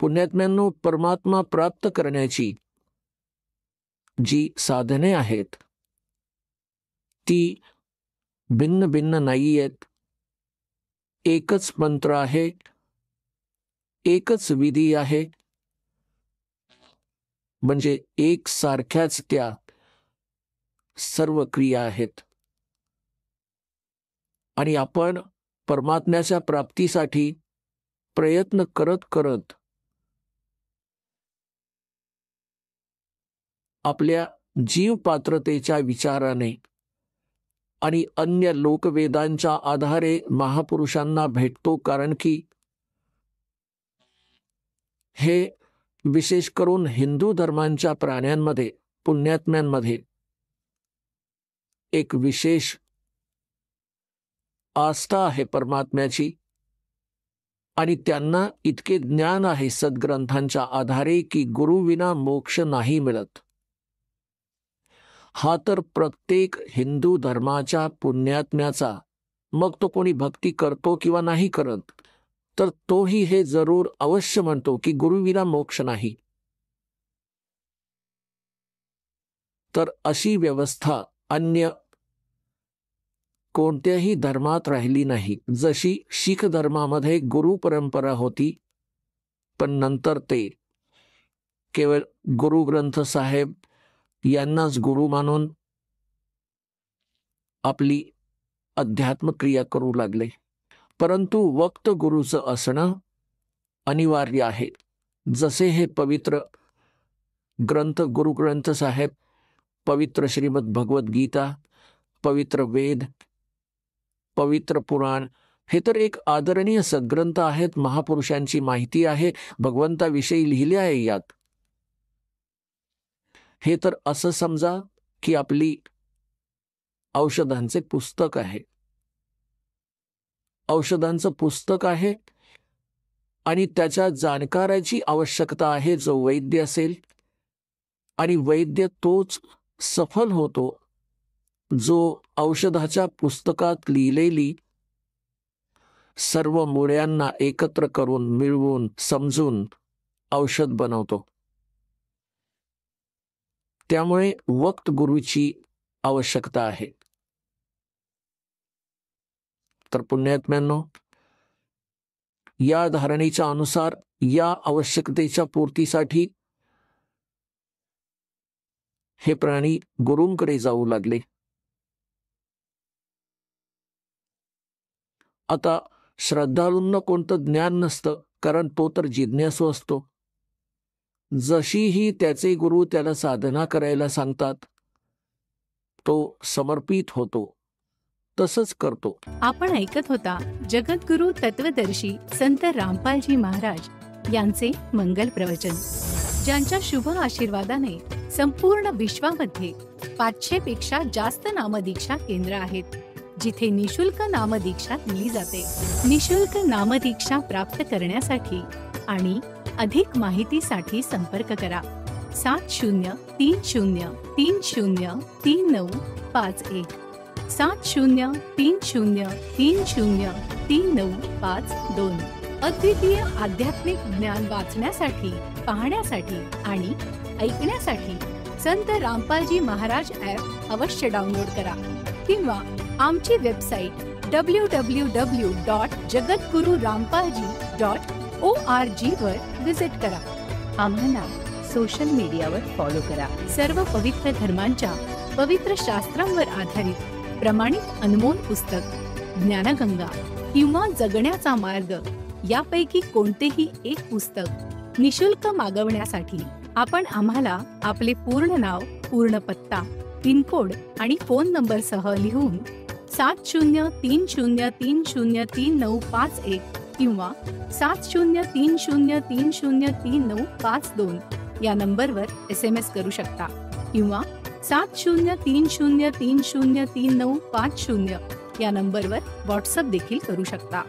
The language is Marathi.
पुण्यात्म्यांनो, परमात्मा प्राप्त करण्याची जी साधने आहेत ती भिन्न भिन्न नाही आहेत. एकच मंत्र आहे, एकच विधी आहे, म्हणजे एक सारख्याच त्या सर्व क्रिया आहेत. आणि आपण परमात्म्याच्या प्राप्तीसाठी प्रयत्न करत करत आपल्या जीव पात्रतेच्या विचाराने आणि अन्य लोकवेदांच्या आधारे महापुरुषांना भेटतो. कारण की हे विशेष करून हिंदू धर्मांच्या प्राण्यांमध्ये, पुण्यात्म्यांमध्ये एक विशेष आस्था आहे परमात्म्याची, आणि त्यांना इतके ज्ञान आहे सद्ग्रंथांच्या आधारे की गुरुविना मोक्ष नाही मिळत. हा तर प्रत्येक हिंदू धर्माच्या पुण्यात्म्याचा, मग तो कोणी भक्ती करतो किंवा नाही करत, तर तोही हे जरूर अवश्य म्हणतो की गुरुविना मोक्ष नाही. तर अशी व्यवस्था अन्य कोणत्याही धर्मात राहिली नाही. जशी शीख धर्मामध्ये गुरु परंपरा होती, पण नंतर ते केवळ गुरु ग्रंथ साहेब यांनाच गुरु मानून आपली अध्यात्म क्रिया करू लागले. परंतु वक्त गुरुचं असणं अनिवार्य आहे. जसे हे पवित्र ग्रंथ, गुरु ग्रंथ साहेब, पवित्र श्रीमद भगवद गीता, पवित्र वेद, पवित्र पुराण, हे तर एक आदरणीय सद्ग्रंथ आहेत. महापुरुषांची माहिती आहे, भगवंताविषयी लिहिले आहे यात. हे तर असं समजा की आपली औषधांचे पुस्तक आहे. औषधांचं पुस्तक आहे आणि त्याच्या जाणकाराची आवश्यकता आहे जो वैद्य असेल, आणि वैद्य तोच सफल होतो जो औषधाच्या पुस्तकात लिहिलेली सर्व मुळ्यांना एकत्र करून, मिळवून, समजून औषध बनवतो. त्यामुळे वक्त गुरुची आवश्यकता आहे. तर पुण्यात्म्यांनो, या धारणेच्या अनुसार या आवश्यकतेच्या पूर्तीसाठी हे प्राणी गुरूंकडे जाऊ लागले. आता श्रद्धाळूंना कोणतं ज्ञान नसतं, कारण तो तर जिज्ञासू असतो. जशीही त्याचे गुरु त्याला साधना करायला सांगतात तो समर्पित होतो, तसंच करतो. आपण ऐकत होता जगद्गुरु तत्वदर्शी संत रामपालजी महाराज यांचे मंगल प्रवचन, ज्यांच्या शुभ आशीर्वादाने संपूर्ण विश्वामध्ये 500 पेक्षा जास्त नामदीक्षा केंद्र आहेत, जिथे निशुल्क नामदीक्षा दिली जाते. निशुल्क नामदीक्षा प्राप्त करण्यासाठी आणि अधिक माहितीसाठी संपर्क करा 7030303951 7030303952. अद्वितीय आध्यात्मिक ज्ञान वाचण्यासाठी, पाहण्यासाठी आणि ऐकण्यासाठी संत रामपालजी महाराज ॲप अवश्य डाउनलोड करा किंवा आमची वेबसाईट www.jagadgururampalji.org वर विजिट करा. आम्हाला सोशल मीडियावर फॉलो करा. सर्व पवित्र धर्मांच्या पवित्र शास्त्रांवर आधारित प्रमाणित अनमोल पुस्तक ज्ञानगंगा किंवा जगण्याचा मार्ग यापैकी कोणतेही एक पुस्तक निशुल्क मागवण्यासाठी आपण आम्हाला आपले पूर्ण नाव, पूर्ण पत्ता, पिनकोड आणि फोन नंबर सह लिहून 7030303951 किंवा 7030303952 या नंबरवर SMS करू शकता किंवा 7030303950 या नंबरवर व्हॉट्सअप देखील करू शकता.